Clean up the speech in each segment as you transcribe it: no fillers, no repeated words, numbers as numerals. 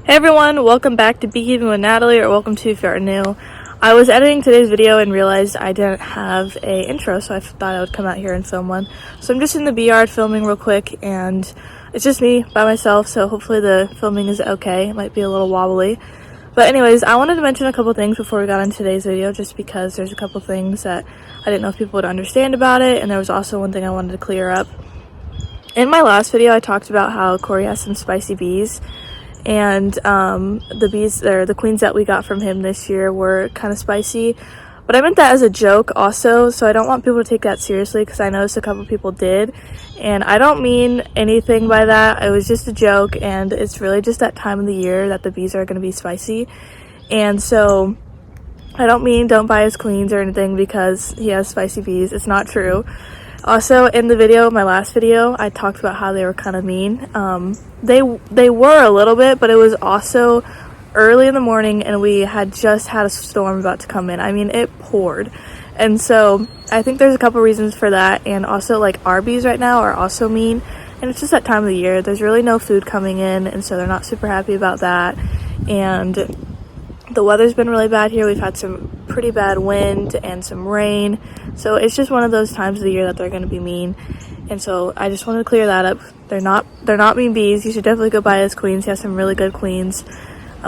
Hey everyone, welcome back to Beekeeping with Natalie, or welcome to if you're new. I was editing today's video and realized I didn't have a intro, so I thought I would come out here and film one. So I'm just in the bee yard filming real quick, and it's just me by myself, so hopefully the filming is okay. It might be a little wobbly. But anyways, I wanted to mention a couple things before we got into today's video, just because there's a couple things that I didn't know if people would understand about it, and there was also one thing I wanted to clear up. In my last video, I talked about how Corey has some spicy bees. And the bees, or the queens that we got from him this year were kind of spicy, but I meant that as a joke also, so I don't want people to take that seriously, because I noticed a couple people did, and I don't mean anything by that. It was just a joke, and it's really just that time of the year that the bees are going to be spicy. And so I don't mean don't buy his queens or anything because he has spicy bees. It's not true. Also, in the video, my last video, I talked about how they were kind of mean. They were a little bit, but it was also early in the morning, and we had just had a storm about to come in. I mean, it poured. And so I think there's a couple reasons for that. And also, like, our bees right now are also mean. And it's just that time of the year. There's really no food coming in, and so they're not super happy about that. And the weather's been really bad here. We've had some pretty bad wind and some rain. So it's just one of those times of the year that they're going to be mean. And so I just wanted to clear that up. They're not mean bees. You should definitely go buy his queens. He has some really good queens.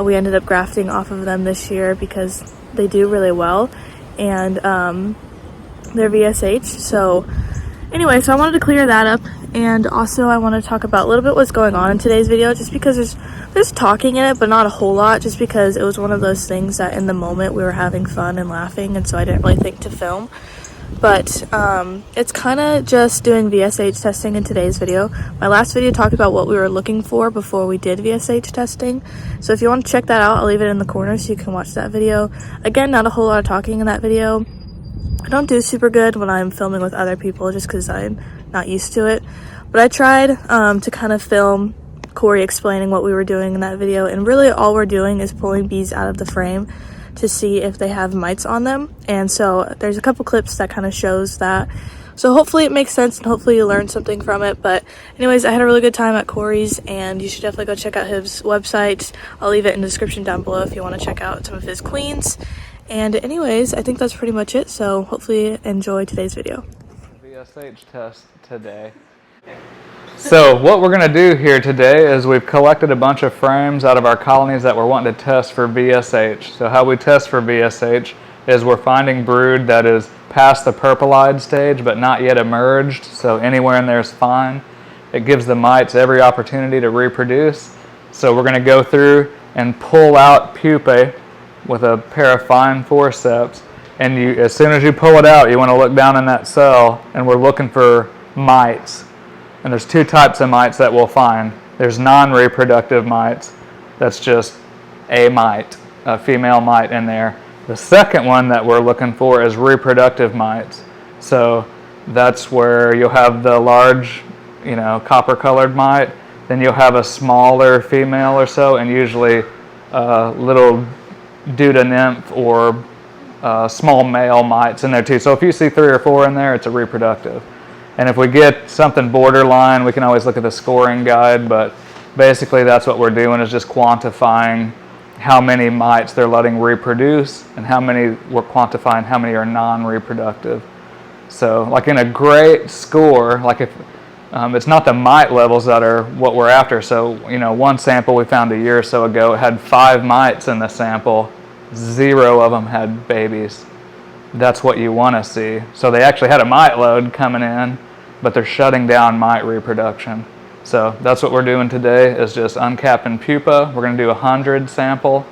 We ended up grafting off of them this year because they do really well. And they're VSH. So anyway, so I wanted to clear that up. And also I want to talk about a little bit what's going on in today's video, just because there's talking in it, but not a whole lot, just because it was one of those things that in the moment we were having fun and laughing, and so I didn't really think to film. But it's kind of just doing VSH testing in today's video. My last video talked about what we were looking for before we did VSH testing. So if you want to check that out, I'll leave it in the corner so you can watch that video. Again, not a whole lot of talking in that video. I don't do super good when I'm filming with other people just because I'm not used to it. But I tried to kind of film Corey explaining what we were doing in that video. And really all we're doing is pulling bees out of the frame to see if they have mites on them. And so there's a couple clips that kind of shows that. So hopefully it makes sense and hopefully you learn something from it. But anyways, I had a really good time at Corey's, and you should definitely go check out his website. I'll leave it in the description down below if you want to check out some of his queens. And anyways, I think that's pretty much it. So hopefully enjoy today's video. VSH test today. So what we're going to do here today is we've collected a bunch of frames out of our colonies that we're wanting to test for VSH. So how we test for VSH is we're finding brood that is past the purple-eyed stage but not yet emerged, so anywhere in there is fine. It gives the mites every opportunity to reproduce. So we're going to go through and pull out pupae with a pair of fine forceps, and as soon as you pull it out, you want to look down in that cell, and we're looking for mites. And there's two types of mites that we'll find. There's non-reproductive mites. That's just a mite, a female mite in there. The second one that we're looking for is reproductive mites. So that's where you'll have the large, copper-colored mite. Then you'll have a smaller female or so, and usually a little duda nymph or small male mites in there too. So if you see 3 or 4 in there, it's a reproductive. And if we get something borderline, we can always look at the scoring guide, but basically that's what we're doing, is just quantifying how many mites they're letting reproduce and how many we're quantifying how many are non-reproductive. So like in a great score, like if it's not the mite levels that are what we're after. So, one sample we found a year or so ago, it had 5 mites in the sample, 0 of them had babies. That's what you want to see. So they actually had a mite load coming in, but they're shutting down mite reproduction. So that's what we're doing today, is just uncapping pupa. We're going to do 100 sample.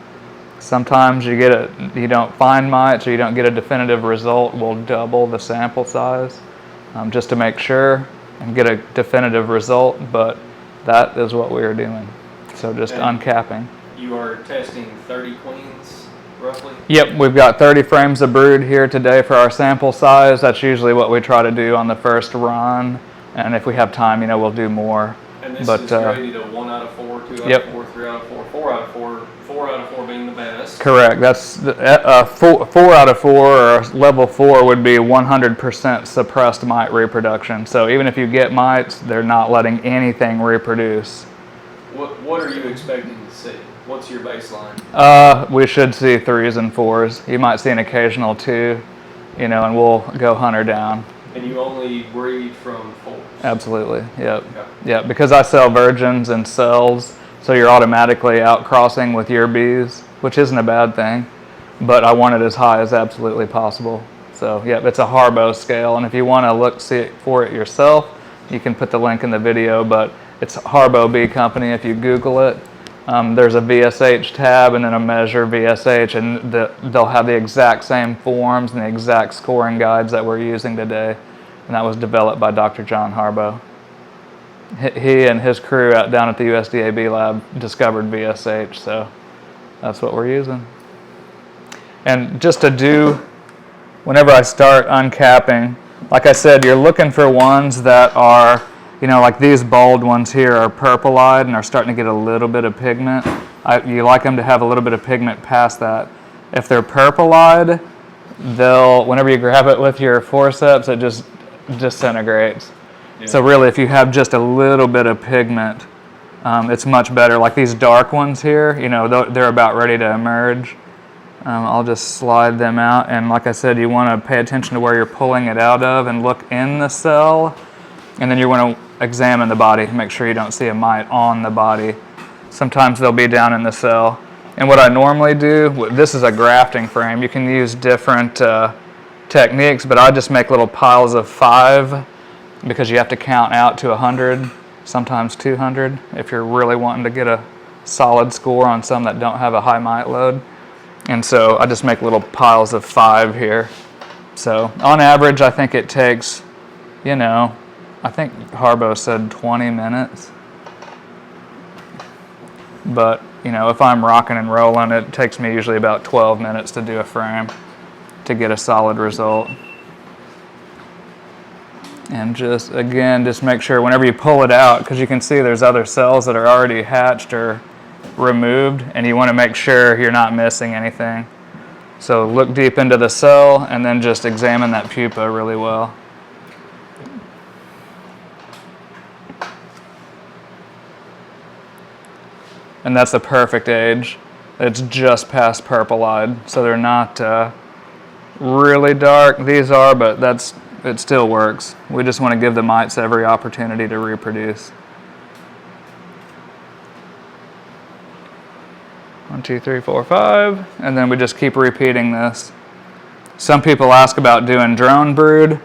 Sometimes you don't find mites or you don't get a definitive result. We'll double the sample size just to make sure and get a definitive result, but that is what we are doing. So just uncapping. You are testing 30 queens, roughly? Yep, we've got 30 frames of brood here today for our sample size. That's usually what we try to do on the first run, and if we have time, we'll do more. And this is graded a 1 out of 4, 2 out of 4, 3 out of 4, 4 out of 4, 4 out of 4 being the best. Correct. That's 4 out of 4, or level 4 would be 100% suppressed mite reproduction. So even if you get mites, they're not letting anything reproduce. What are you expecting to see? What's your baseline? We should see 3s and 4s. You might see an occasional 2, you know, and we'll go hunt her down. And you only breed from 4s? Absolutely, yep. Okay. Yep, because I sell virgins and cells, so you're automatically out crossing with your bees, which isn't a bad thing, but I want it as high as absolutely possible. So, yep, it's a Harbo scale, and if you want to see for it yourself, you can put the link in the video, but it's Harbo Bee Company. If you Google it, there's a VSH tab and then a measure VSH, and they'll have the exact same forms and the exact scoring guides that we're using today. And that was developed by Dr. John Harbo. He and his crew out down at the USDA Bee Lab discovered VSH, so that's what we're using. And just to do, whenever I start uncapping, like I said, you're looking for ones that are, you know, like these bold ones here are purple-eyed and are starting to get a little bit of pigment. You like them to have a little bit of pigment past that. If they're purple-eyed, whenever you grab it with your forceps, it just disintegrates. Yeah. So really, if you have just a little bit of pigment, it's much better. Like these dark ones here, you know, they're about ready to emerge. I'll just slide them out, and like I said, you want to pay attention to where you're pulling it out of and look in the cell, and then you want to examine the body, make sure you don't see a mite on the body. Sometimes they'll be down in the cell. And what I normally do, this is a grafting frame. You can use different techniques, but I just make little piles of 5 because you have to count out to 100, sometimes 200, if you're really wanting to get a solid score on some that don't have a high mite load. And so I just make little piles of 5 here. So on average, I think it takes, you know, I think Harbo said 20 minutes. But, you know, if I'm rocking and rolling, it takes me usually about 12 minutes to do a frame to get a solid result. And just, again, just make sure whenever you pull it out, because you can see there's other cells that are already hatched or removed, and you want to make sure you're not missing anything. So look deep into the cell and then just examine that pupa really well. And that's the perfect age. It's just past purple-eyed, so they're not really dark. These are, but it still works. We just want to give the mites every opportunity to reproduce. 1, 2, 3, 4, 5, and then we just keep repeating this. Some people ask about doing drone brood.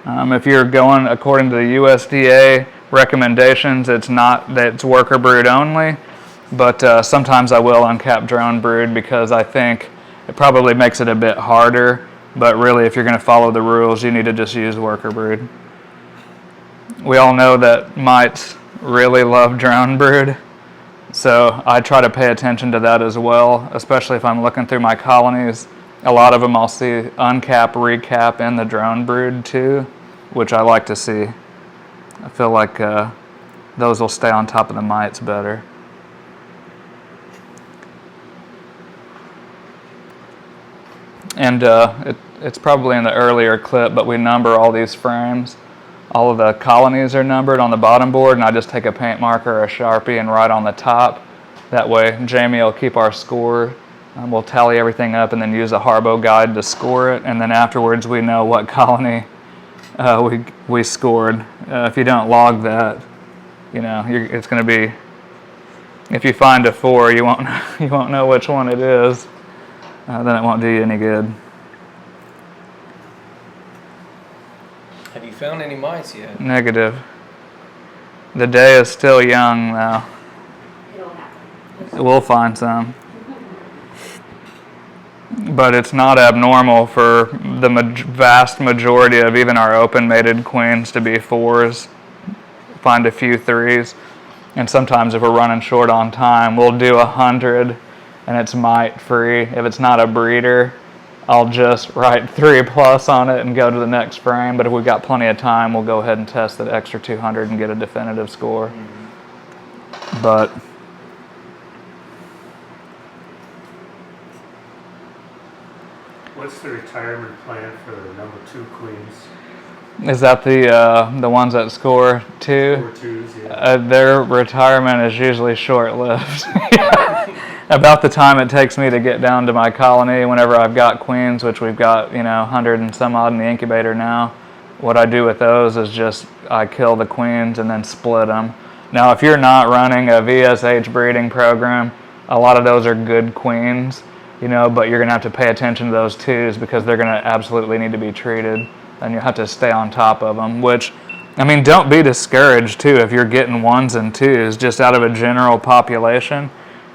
If you're going according to the USDA recommendations, it's worker brood only, but sometimes I will uncap drone brood because I think it probably makes it a bit harder, but really if you're going to follow the rules, you need to just use worker brood. We all know that mites really love drone brood. So I try to pay attention to that as well, especially if I'm looking through my colonies. A lot of them I'll see uncap, recap in the drone brood too, which I like to see. I feel like those will stay on top of the mites better. And it's probably in the earlier clip, but we number all these frames. All of the colonies are numbered on the bottom board, and I just take a paint marker or a Sharpie and write on the top. That way, Jamie will keep our score. We'll tally everything up and then use a Harbo guide to score it, and then afterwards we know what colony we scored. If you don't log that, you know, it's going to be, if you find a 4, you won't know which one it is. Then it won't do you any good. Have you found any mites yet? Negative. The day is still young, though. It'll happen. We'll find some. But it's not abnormal for the vast majority of even our open-mated queens to be 4s. Find a few 3s. And sometimes if we're running short on time, we'll do 100 and it's mite-free. If it's not a breeder, I'll just write 3+ on it and go to the next frame. But if we've got plenty of time, we'll go ahead and test that extra 200 and get a definitive score. Mm-hmm. But what's the retirement plan for the number 2 queens? Is that the ones that score 2? Or twos, yeah. Their retirement is usually short-lived. About the time it takes me to get down to my colony, whenever I've got queens, which we've got 100 and some odd in the incubator now, what I do with those is just I kill the queens and then split them. Now, if you're not running a VSH breeding program, a lot of those are good queens, but you're going to have to pay attention to those twos because they're going to absolutely need to be treated, and you have to stay on top of them, which, don't be discouraged, too, if you're getting ones and twos just out of a general population,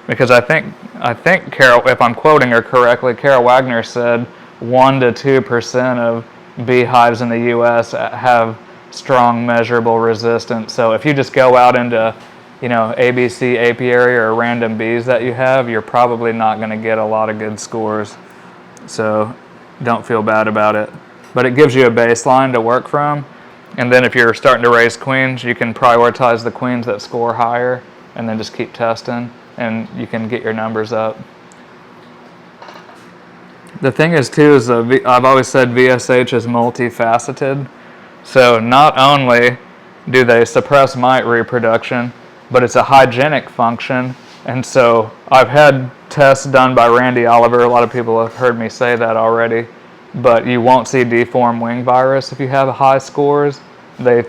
because I think Carol, if I'm quoting her correctly, Carol Wagner said 1 to 2% of beehives in the U.S. have strong measurable resistance. So if you just go out into ABC apiary or random bees that you have, you're probably not going to get a lot of good scores. So don't feel bad about it. But it gives you a baseline to work from. And then if you're starting to raise queens, you can prioritize the queens that score higher and then just keep testing, and you can get your numbers up. The thing is, too, is I've always said VSH is multifaceted. So not only do they suppress mite reproduction, but it's a hygienic function. And so I've had tests done by Randy Oliver. A lot of people have heard me say that already. But you won't see deformed wing virus if you have high scores. They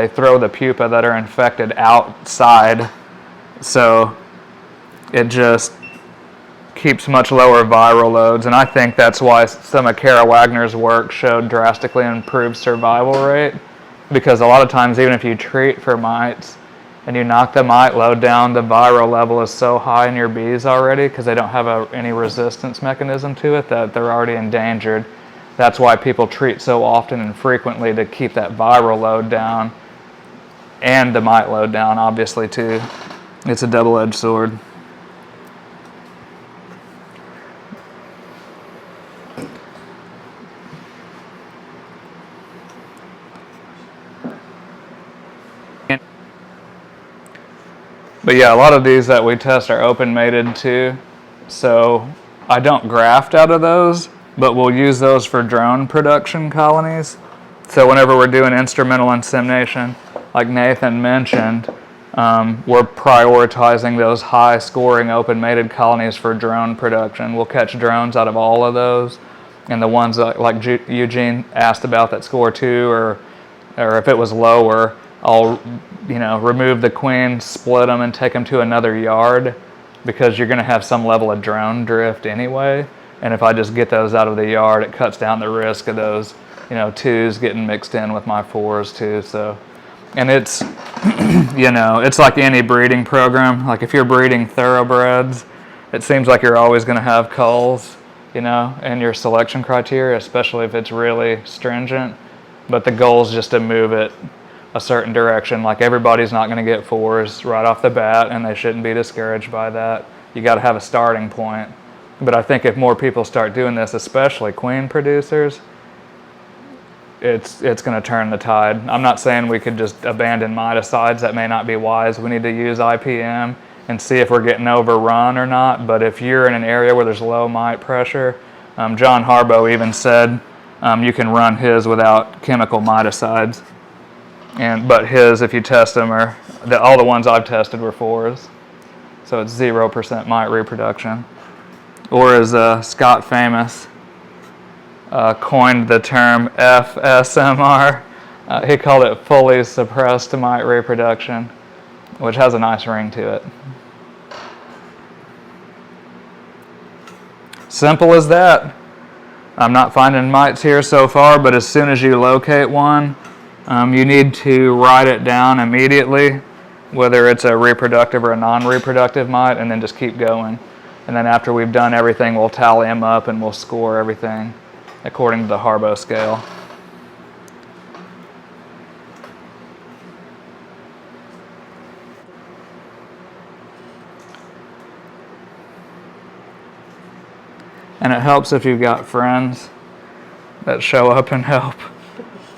throw the pupa that are infected outside. So it just keeps much lower viral loads, and I think that's why some of Kara Wagner's work showed drastically improved survival rate, because a lot of times even if you treat for mites and you knock the mite load down, the viral level is so high in your bees already because they don't have any resistance mechanism to it that they're already endangered. That's why people treat so often and frequently, to keep that viral load down and the mite load down, obviously, too. It's a double-edged sword. But yeah, a lot of these that we test are open mated too. So I don't graft out of those, but we'll use those for drone production colonies. So whenever we're doing instrumental insemination, like Nathan mentioned, we're prioritizing those high scoring open mated colonies for drone production. We'll catch drones out of all of those. And the ones that, like Eugene asked about, that score 2, or if it was lower, I'll remove the queen, split them, and take them to another yard, because you're going to have some level of drone drift anyway. And if I just get those out of the yard, it cuts down the risk of those 2s getting mixed in with my 4s too. So, and it's it's like any breeding program. Like if you're breeding thoroughbreds, it seems like you're always going to have culls in your selection criteria, especially if it's really stringent. But the goal is just to move it a certain direction. Like everybody's not going to get 4s right off the bat, and they shouldn't be discouraged by that. You got to have a starting point. But I think if more people start doing this, especially queen producers, it's going to turn the tide. I'm not saying we could just abandon miticides. That may not be wise. We need to use IPM and see if we're getting overrun or not. But if you're in an area where there's low mite pressure, John Harbaugh even said you can run his without chemical miticides. But his, if you test them, all the ones I've tested were 4s. So it's 0% mite reproduction. Or as Scott Famous coined the term FSMR, he called it fully suppressed mite reproduction, which has a nice ring to it. Simple as that. I'm not finding mites here so far, but as soon as you locate one, you need to write it down immediately, whether it's a reproductive or a non-reproductive mite, and then just keep going. And then after we've done everything, we'll tally them up and we'll score everything according to the Harbaugh scale. And it helps if you've got friends that show up and help,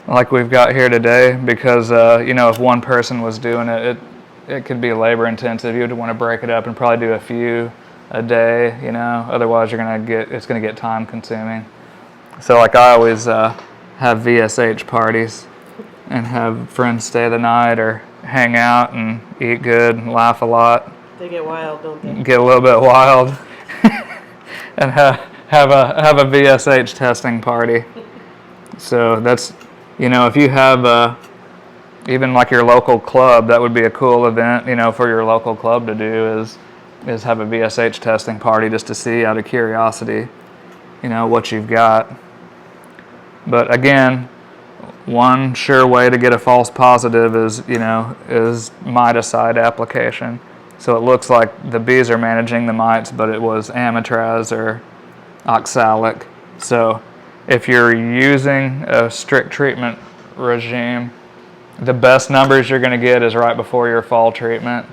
like we've got here today, because if one person was doing it, it could be labor intensive. You'd want to break it up and probably do a few a day, otherwise it's going to get time consuming. So like I always have VSH parties and have friends stay the night or hang out and eat good and laugh a lot. They get wild, don't they? Get a little bit wild and have a VSH testing party. So that's, if you have even like your local club, that would be a cool event, for your local club to do is have a VSH testing party just to see out of curiosity, what you've got. But again, one sure way to get a false positive is miticide application. So it looks like the bees are managing the mites, but it was amitraz or oxalic. So if you're using a strict treatment regime, the best numbers you're going to get is right before your fall treatment.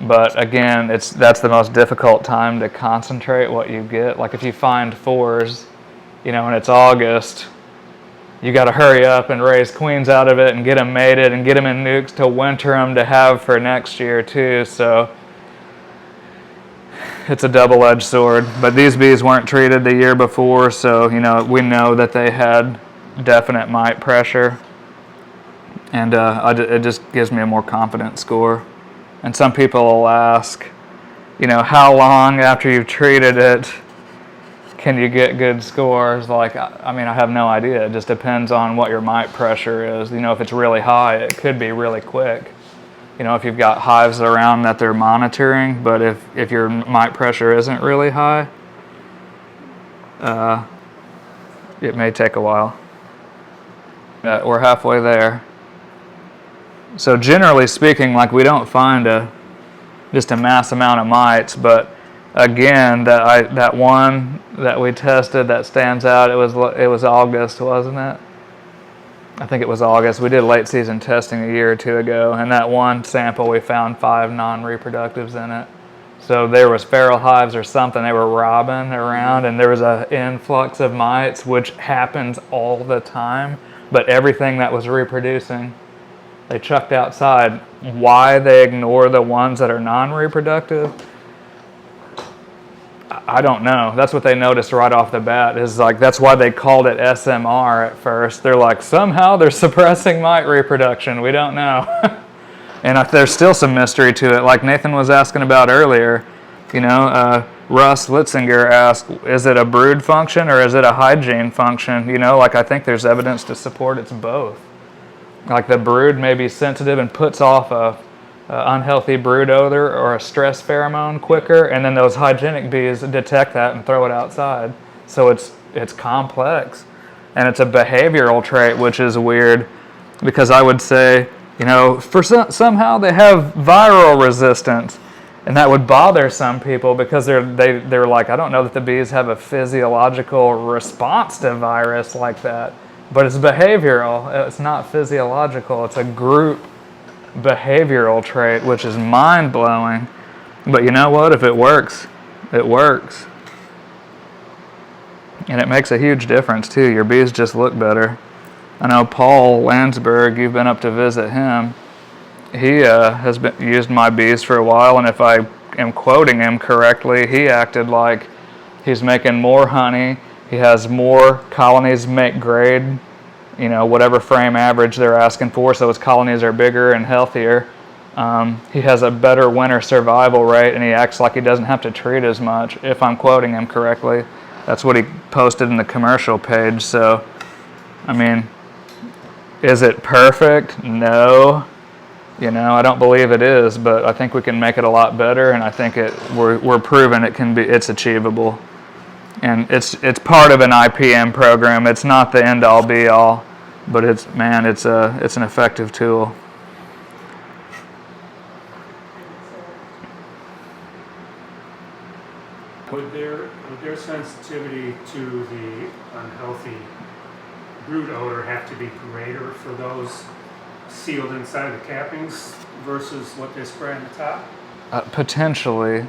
But again, that's the most difficult time to concentrate what you get. Like if you find 4s, and it's August, you got to hurry up and raise queens out of it and get them mated and get them in nukes to winter them to have for next year too. So it's a double-edged sword. But these bees weren't treated the year before, so we know that they had definite mite pressure, and it just gives me a more confident score. And some people will ask, how long after you've treated it can you get good scores? Like, I have no idea. It just depends on what your mite pressure is. If it's really high, it could be really quick. If you've got hives around that they're monitoring, but if your mite pressure isn't really high, it may take a while. We're halfway there. So generally speaking, like we don't find just a mass amount of mites, but again, that one that we tested that stands out, it was August, wasn't it? I think it was August. We did late season testing a year or two ago, and that one sample we found 5 non-reproductives in it. So there was feral hives or something. They were robbing around, and there was an influx of mites, which happens all the time. But everything that was reproducing, they chucked outside. Why they ignore the ones that are non-reproductive, I don't know. That's what they noticed right off the bat. Is like that's why they called it SMR at first. They're like, somehow they're suppressing mite reproduction. We don't know. And there's still some mystery to it. Like Nathan was asking about earlier, Russ Litzinger asked, is it a brood function or is it a hygiene function? I think there's evidence to support it's both. Like the brood may be sensitive and puts off a unhealthy brood odor or a stress pheromone quicker, and then those hygienic bees detect that and throw it outside. So it's complex, and it's a behavioral trait, which is weird, because I would say, for somehow they have viral resistance, and that would bother some people because they're like, I don't know that the bees have a physiological response to virus like that, but it's behavioral. It's not physiological. It's a group behavioral trait, which is mind-blowing. But you know what? If it works, it works. And it makes a huge difference too. Your bees just look better. I know Paul Landsberg, you've been up to visit him. He has used my bees for a while, and if I am quoting him correctly, he acted like he's making more honey. He has more colonies make grade, whatever frame average they're asking for, so his colonies are bigger and healthier. He has a better winter survival rate, and he acts like he doesn't have to treat as much, if I'm quoting him correctly. That's what he posted in the commercial page. So, is it perfect? No. I don't believe it is, but I think we can make it a lot better, and I think we're proving it's achievable. And it's part of an IPM program. It's not the end-all be-all, but it's an effective tool. Would their sensitivity to the unhealthy brood odor have to be greater for those sealed inside the cappings versus what they spray on the top? Potentially.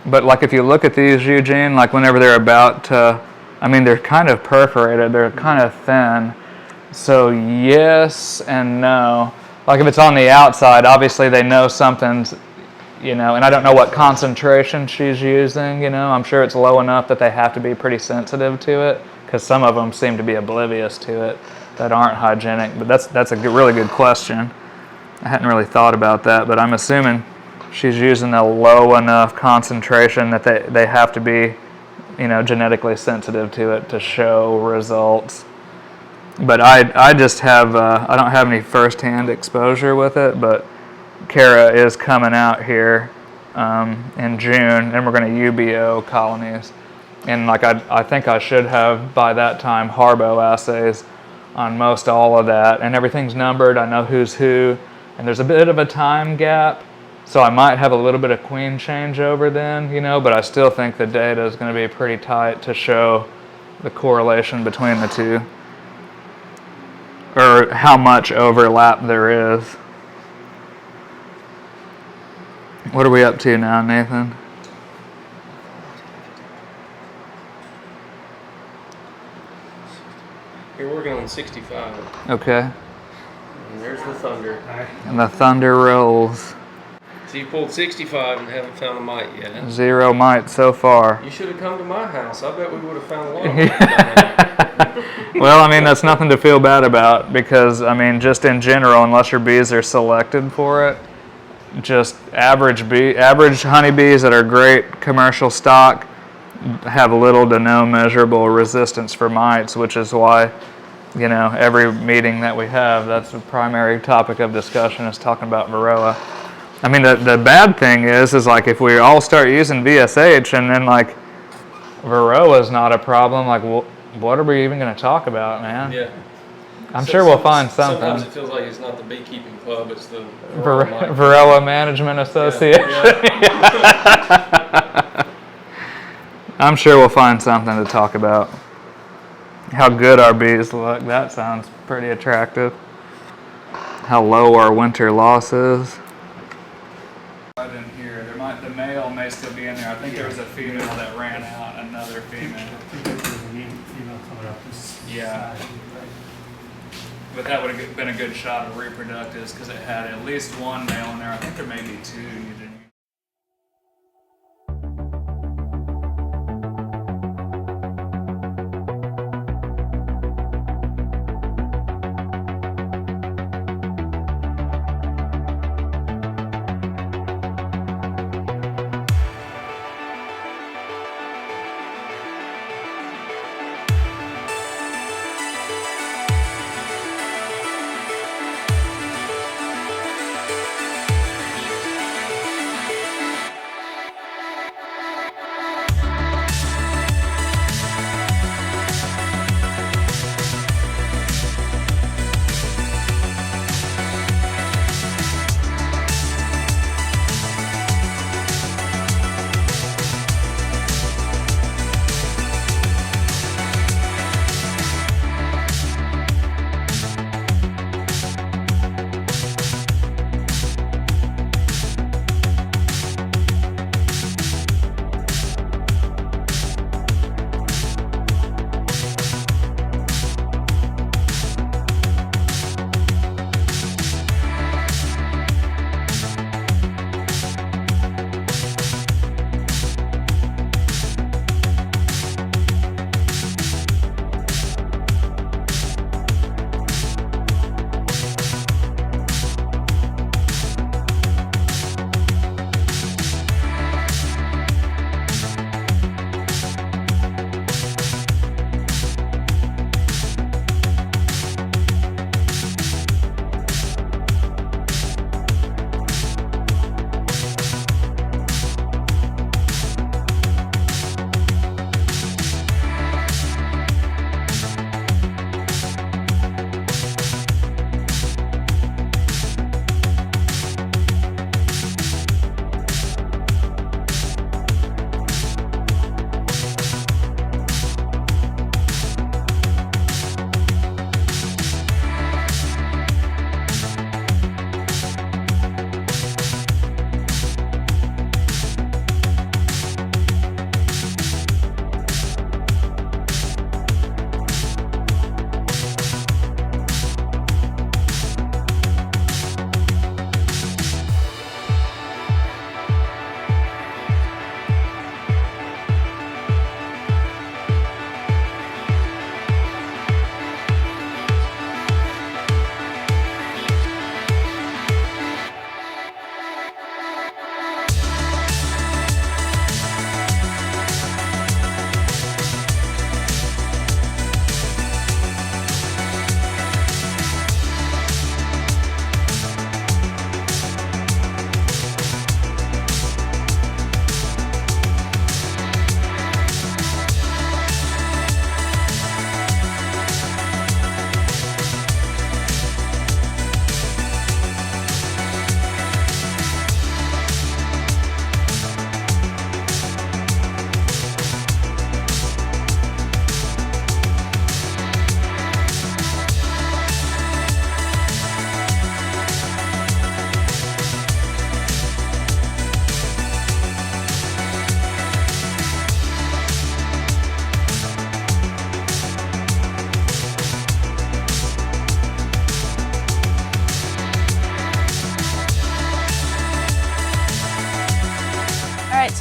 But like if you look at these, Eugene, like whenever they're about to, they're kind of perforated, they're kind of thin. So yes and no. Like if it's on the outside, obviously they know something's, and I don't know what concentration she's using, I'm sure it's low enough that they have to be pretty sensitive to it. because some of them seem to be oblivious to it that aren't hygienic. But that's a really good question. I hadn't really thought about that, but I'm assuming she's using a low enough concentration that they have to be, genetically sensitive to it to show results. But I just have, I don't have any firsthand exposure with it, but Kara is coming out here in June, and we're going to UBO colonies. And like I think I should have by that time Harbo assays on most all of that, and everything's numbered. I know who's who, and there's a bit of a time gap, so I might have a little bit of queen changeover then, but I still think the data is going to be pretty tight to show the correlation between the two, or how much overlap there is. What are we up to now, Nathan? You're working on 65. Okay. And there's the thunder. And the thunder rolls. So you pulled 65 and haven't found a mite yet. 0 mite so far. You should have come to my house. I bet we would have found a lot of mite. Well, I mean, that's nothing to feel bad about, because, I mean, just in general, unless your bees are selected for it, just average honeybees that are great commercial stock have little to no measurable resistance for mites, which is why, every meeting that we have, that's the primary topic of discussion, is talking about Varroa. I mean, the bad thing is like if we all start using VSH and then like Varroa is not a problem, like what are we even going to talk about, man? Yeah. I'm sure we'll find something. Sometimes it feels like it's not the beekeeping club, it's the Varroa Management Association. Yeah. I'm sure we'll find something to talk about. How good our bees look, that sounds pretty attractive. How low our winter loss is. Right in here, the male may still be in there. I think there was a female that ran out, another female. I think there's a female coming up this Yeah. side. But that would have been a good shot of reproductives, because it had at least one male in there. I think there may be 2 you didn't.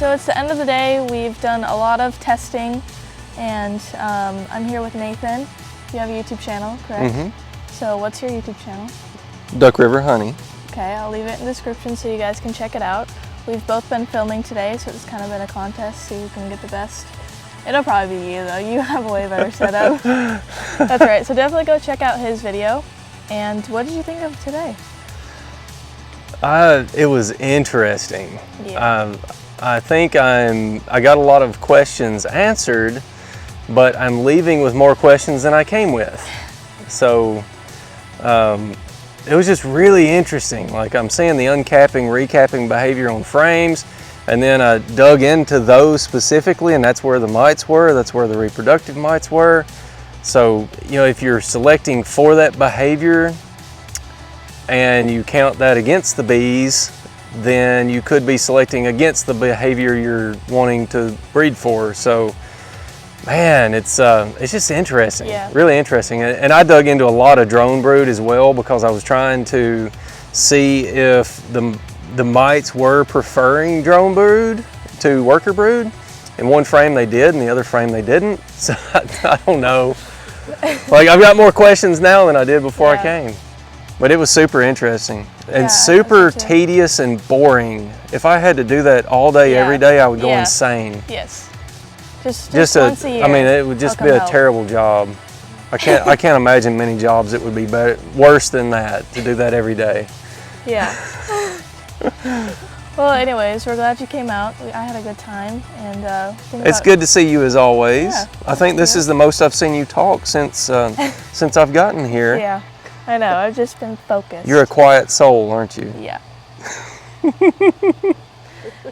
so it's the end of the day. We've done a lot of testing, and I'm here with Nathan. You have a YouTube channel, correct? Mm-hmm. So what's your YouTube channel? Duck River Honey. Okay, I'll leave it in the description so you guys can check it out. We've both been filming today, so it's kind of been a contest, so you can get the best. It'll probably be you though, you have a way better setup. That's right, so definitely go check out his video. And what did you think of today? It was interesting. Yeah. I think I got a lot of questions answered, but I'm leaving with more questions than I came with. So it was just really interesting. Like, I'm seeing the uncapping, recapping behavior on frames, and then I dug into those specifically, and that's where the mites were, that's where the reproductive mites were. So, you know, if you're selecting for that behavior and you count that against the bees, then you could be selecting against the behavior you're wanting to breed for. So, man, it's just interesting, Yeah. really interesting. And I dug into a lot of drone brood as well, because I was trying to see if the mites were preferring drone brood to worker brood. In one frame they did, and the other frame they didn't. So I don't know. Like, I've got more questions now than I did before I came. But it was super interesting and Yeah, super I think so too. tedious and boring. If I had to do that all day, every day, I would go insane. Yes. Just once a year. I mean, it would just I'll be come a help. terrible job. I can't imagine many jobs that would be better, worse than that, to do that every day. Yeah. Well, anyways, we're glad you came out. I had a good time, and It's good to see you as always. Yeah, I think this is the most I've seen you talk since since I've gotten here. Yeah, I know. I've just been focused. You're a quiet soul, aren't you? Yeah.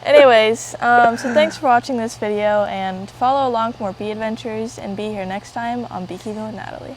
Anyways, so thanks for watching this video, and follow along for more bee adventures, and be here next time on Beekeeping with Natalie.